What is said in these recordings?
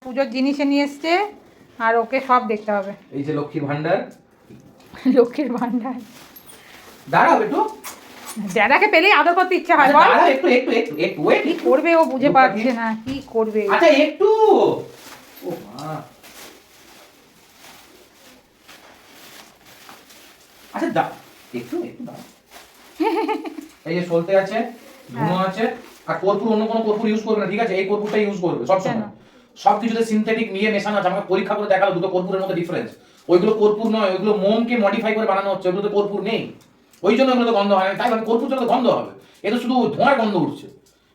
পুজোর জিনিসে নিয়ে এসছে আর ওকে সব দেখতে হবে। এই যে লক্ষ্মীর ভান্ডার। লক্ষ্মীর ভান্ডার দাঁড়াও একটু, দাদাকে পেলেই আদর করতে ইচ্ছা হয়। বল দাঁড়াও একটু একটু একটু একটু ওয়েট। কি করবে ও বুঝে পাচ্ছে না কি করবে। আচ্ছা একটু, ও মা, আচ্ছা দা একটু একটু দাঁড়াও। এই যে সলতে আছে, ধুনো আছে, আর কর্পূর অন্য কোনো কর্পূর ইউজ করবে না, ঠিক আছে? এই কর্পূরটা ইউজ করবে সবসময়। সব কিছুতে সিনথেটিক নিয়ে মেশানো আছে, আমাকে পরীক্ষা করে দেখালো দুটো কর্পূরের মধ্যে ডিফারেন্স। ওইগুলো কর্পূর নয়, ওইগুলো মোমকে মডিফাই করে বানানো হচ্ছে, ওইগুলোতে কর্পূর নেই। ওই জন্য ওগুলো তো গন্ধ হয় না, তাই ভাবে কর্পূর তো গন্ধ হবে, এটা শুধু ধোঁয়ার গন্ধ উঠছে।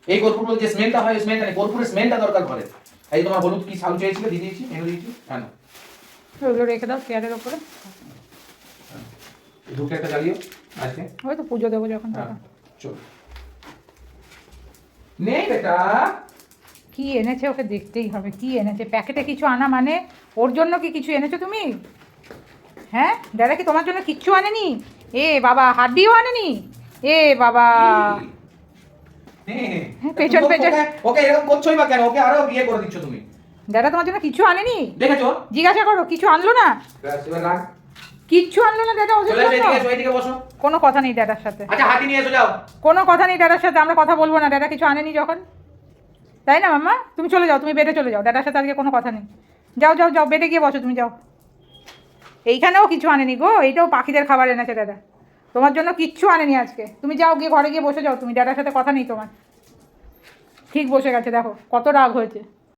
এই কর্পূরগুলো যে স্মেলটা হয়, স্মেলটা নেই, কর্পূরের স্মেলটা দরকার ঘরে। এই তোমার হলুদ কি সালু চেয়েছিলে, দিয়ে দিয়েছি, এনে দিয়েছি, হ্যাঁ না ওইগুলো রেখে দাও চেয়ারের ওপরে। ধূপটা একটা জ্বালিও আজকে, ওই তো পুজো দেবো যখন তখন। চল নেই বেটা, কি এনেছে ওকে দেখতেই হবে, কি এনেছে। প্যাকেটে কিছু আনা মানে ওর জন্য কি কিছু এনেছো তুমি? হ্যাঁ, দাদা কি তোমার জন্য কিচ্ছু আনেনি? এ বাবা, হাড্ডিও আনেনি? এ বাবা, পেছন পেছন। ওকে এরকম করছোই বা কেন? ওকে আরো বিয়ে করে দিচ্ছ তুমি। দাদা তোমার জন্য কিছু আনেনি? দেখেছো? জিজ্ঞাসা করো, কিছু আনলো না? এবার রাখ। কিচ্ছু আনলো না দাদা ওদের চলে এসো, জন্য? এদিকে এসো, এদিকে বসো। কোনো কথা নেই দাদার সাথে। আচ্ছা হাতি নিয়ে এসো, যাও। কোনো কথা নেই দাদার সাথে, আমরা কথা বলবো না। দাদা কিছু আনেনি যখন, তাই না মাম্মা? তুমি চলে যাও, তুমি বেডে চলে যাও, দাদার সাথে আজকে কোনো কথা নেই। যাও যাও যাও, বেডে গিয়ে বসো, তুমি যাও। এইখানেও কিছু আনেনি গো, এইটাও পাখিদের খাবার এনেছে দাদা। তোমার জন্য কিচ্ছু আনেনি আজকে। তুমি যাও, গিয়ে ঘরে গিয়ে বসে যাও, তুমি দাদার সাথে কথা নেই তোমার। ঠিক বসে গেছে, দেখো কত রাগ হয়েছে।